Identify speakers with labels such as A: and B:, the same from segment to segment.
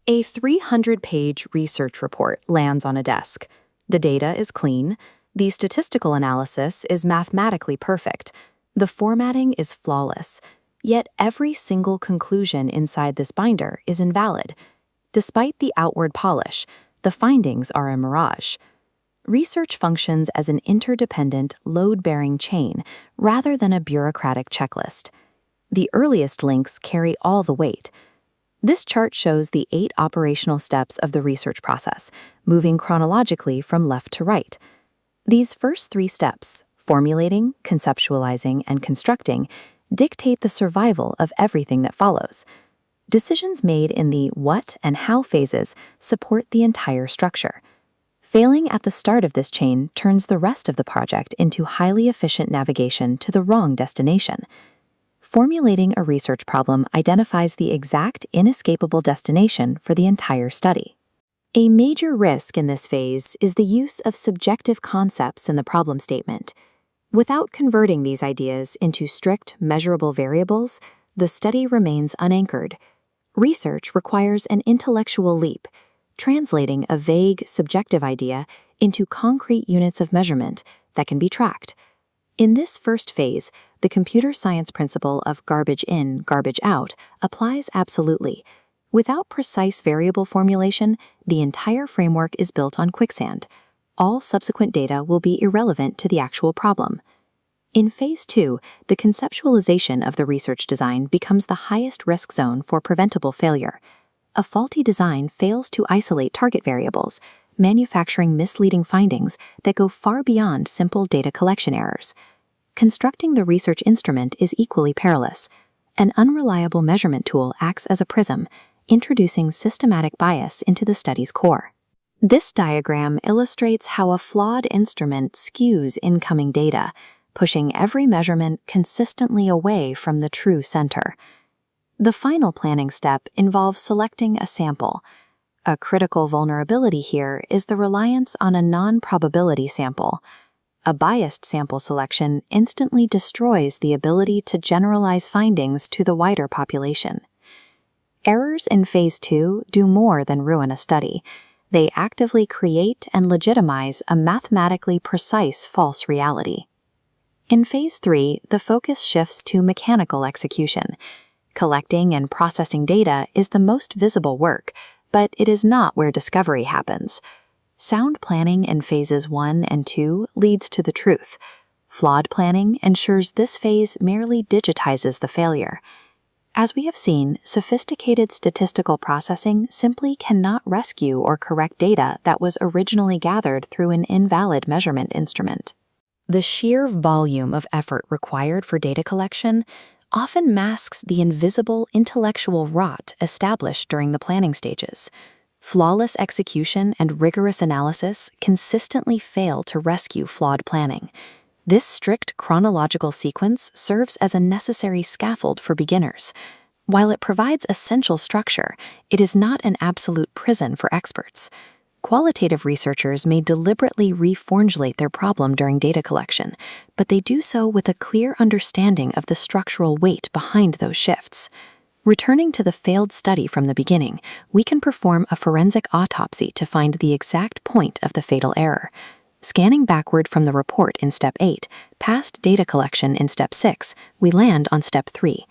A: A 300-page research report lands on a desk. The data is clean, the statistical analysis is mathematically perfect, the formatting is flawless, yet every single conclusion inside this binder is invalid. Despite the outward polish, the findings are a mirage. Research functions as an interdependent, load-bearing chain rather than a bureaucratic checklist. The earliest links carry all the weight. This chart shows the 8 operational steps of the research process, moving chronologically from left to right. These first 3 steps, formulating, conceptualizing, and constructing, dictate the survival of everything that follows. Decisions made in the what and how phases support the entire structure. Failing at the start of this chain turns the rest of the project into highly efficient navigation to the wrong destination. Formulating a research problem identifies the exact inescapable destination for the entire study. A major risk in this phase is the use of subjective concepts in the problem statement. Without converting these ideas into strict, measurable variables, the study remains unanchored. Research requires an intellectual leap, translating a vague, subjective idea into concrete units of measurement that can be tracked. In this first phase, the computer science principle of garbage in, garbage out applies absolutely. Without precise variable formulation, the entire framework is built on quicksand. All subsequent data will be irrelevant to the actual problem. In Phase 2, the conceptualization of the research design becomes the highest risk zone for preventable failure. A faulty design fails to isolate target variables, manufacturing misleading findings that go far beyond simple data collection errors. Constructing the research instrument is equally perilous. An unreliable measurement tool acts as a prism, introducing systematic bias into the study's core. This diagram illustrates how a flawed instrument skews incoming data, pushing every measurement consistently away from the true center. The final planning step involves selecting a sample. A critical vulnerability here is the reliance on a non-probability sample. A biased sample selection instantly destroys the ability to generalize findings to the wider population. Errors in Phase 2 do more than ruin a study. They actively create and legitimize a mathematically precise false reality. In Phase 3, the focus shifts to mechanical execution. Collecting and processing data is the most visible work, but it is not where discovery happens. Sound planning in Phases 1 and 2 leads to the truth. Flawed planning ensures this phase merely digitizes the failure. As we have seen, sophisticated statistical processing simply cannot rescue or correct data that was originally gathered through an invalid measurement instrument. The sheer volume of effort required for data collection often masks the invisible intellectual rot established during the planning stages. Flawless execution and rigorous analysis consistently fail to rescue flawed planning. This strict chronological sequence serves as a necessary scaffold for beginners. While it provides essential structure, it is not an absolute prison for experts. Qualitative researchers may deliberately reformulate their problem during data collection, but they do so with a clear understanding of the structural weight behind those shifts. Returning to the failed study from the beginning, we can perform a forensic autopsy to find the exact point of the fatal error. Scanning backward from the report in Step 8, past data collection in Step 6, we land on Step 3.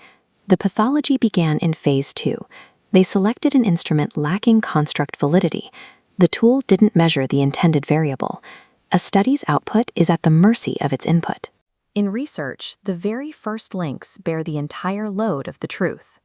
A: The pathology began in Phase 2. They selected an instrument lacking construct validity. The tool didn't measure the intended variable. A study's output is at the mercy of its input. In research, the very first links bear the entire load of the truth.